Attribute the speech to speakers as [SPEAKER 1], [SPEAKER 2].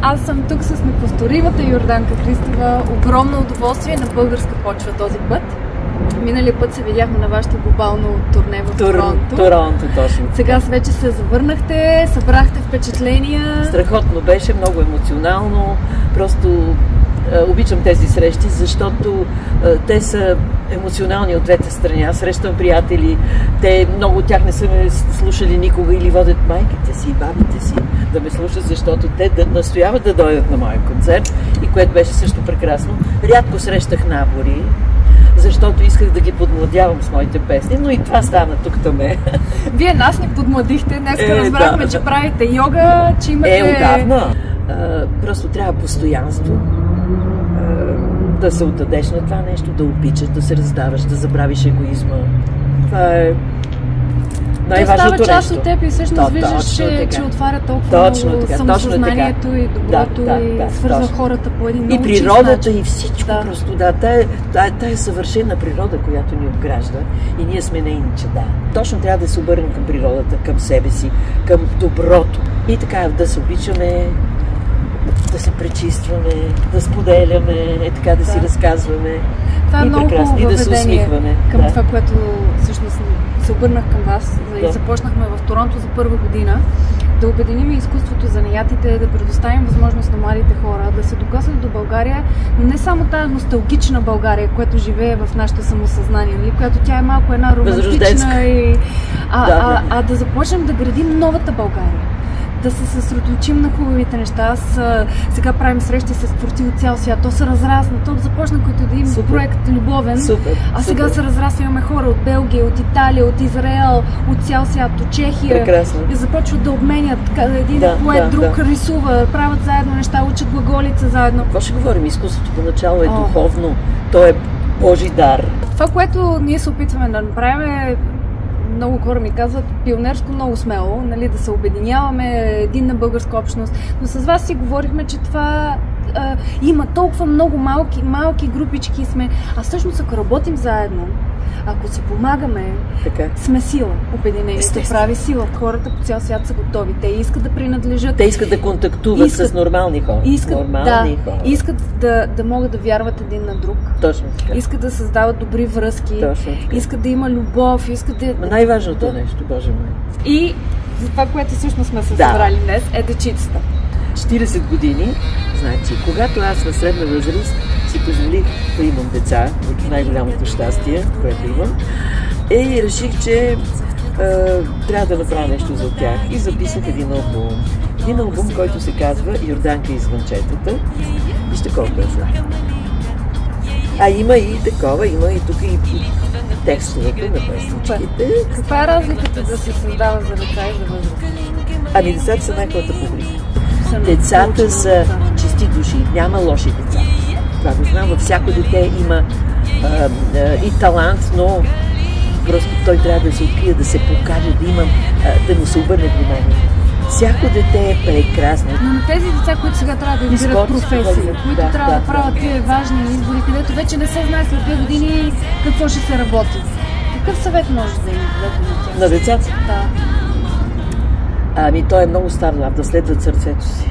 [SPEAKER 1] Аз съм тук с неповторимата Йорданка Христова. Огромно удоволствие на българска почва този път. Миналия път се видяхме на вашето глобално турне в Торонто.
[SPEAKER 2] Торонто, точно.
[SPEAKER 1] Сега вече се завърнахте, събрахте впечатления.
[SPEAKER 2] Страхотно беше, много емоционално. Просто обичам тези срещи, защото те са емоционални от двете страни. Аз срещам приятели, много от тях не са ме слушали никога или водят майките си, бабите си да ме слушат, защото те настояват да дойдат на моя концерт, и което беше също прекрасно. Рядко срещах набори, защото исках да ги подмладявам с моите песни, но и това стана тук-таме.
[SPEAKER 1] Вие нас ни подмладихте, днеска разбрахме, че правите йога, че имате...
[SPEAKER 2] Отдавна. Просто трябва постоянство. Да се отдадеш на това нещо, да обичаш, да се раздаваш, да забравиш егоизма. Това е най-важното нещо.
[SPEAKER 1] Това става част от теб и всъщност виждаш, че отваря толкова много самосъзнанието и доброто и свързва хората по един много чист начин.
[SPEAKER 2] И природата и всичко просто, тая съвършена природа, която ни обгражда, и ние сме нейни чеда. Точно трябва да се обърнем към природата, към себе си, към доброто. И така да се обичаме, да се пречистваме, да споделяме, така да си разказваме.
[SPEAKER 1] Това е много хубаво
[SPEAKER 2] да се усмихваме.
[SPEAKER 1] Към това, което всъщност се обърнах към вас и започнахме в Торонто за първа година, да обединим изкуството, занаятите, да предоставим възможност на младите хора да се докоснат до България, но не само тази носталгична България, която живее в нашето самосъзнание, нали? Която тя е малко една романтична, а да започнем да градим новата България. Да се съсредоточим на хубавите неща. Аз сега правим срещи с творци от цял свят. То се разрасна. То започна като един проект любовен. А сега се разрасва. Имаме хора от Белгия, от Италия, от Израел, от цял свят, от Чехия.
[SPEAKER 2] Прекрасно.
[SPEAKER 1] И започват да обменят. Един поет, друг рисува, правят заедно неща, учат глаголица заедно.
[SPEAKER 2] Какво ще говорим? Изкуството поначало е духовно. То е Божи дар.
[SPEAKER 1] Това, което ние се опитваме да направим, е, много хора ми казват, пионерско, много смело, нали, да се обединяваме, единна българска общност. Но с вас си говорихме, че това има толкова много малки групички сме, а всъщност ако работим заедно, ако си помагаме, сме сила. Обединението прави сила. Хората по цял свят са готови. Те искат да принадлежат.
[SPEAKER 2] Те искат да контактуват с нормални хора.
[SPEAKER 1] Искат да могат да вярват един на друг.
[SPEAKER 2] Точно така.
[SPEAKER 1] Искат да създават добри връзки. Искат да има любов.
[SPEAKER 2] Най-важното нещо, Боже мой.
[SPEAKER 1] И за това, което всъщност сме се събрали днес, е дечицата.
[SPEAKER 2] 40 години, значи, когато аз на средна възраст си позволих да имам деца, от най-голямото щастие, което имам, и реших, че трябва да направя нещо за тях, и записах един албум. Един албум, който се казва Йорданка и звънчетата. Вижте колко е златно. Има и такова, има и тук и текстовете на песничките.
[SPEAKER 1] Каква е разликата да се създава за деца и за възрастни?
[SPEAKER 2] Децата са най-хубавата публика. Децата са чисти души, няма лоши деца. Това го знам, във всяко дете има и талант, но просто той трябва да се открие, да се покаже, да му се обърне внимание. Всяко дете е прекрасно.
[SPEAKER 1] Но на тези деца, които сега трябва да избират професии, които трябва да правят тия важни избори, където вече не се знае след 2 години какво ще се работи. Какъв съвет може да им дадете
[SPEAKER 2] на децата?
[SPEAKER 1] Да.
[SPEAKER 2] Той е много стар, да следват сърцето си.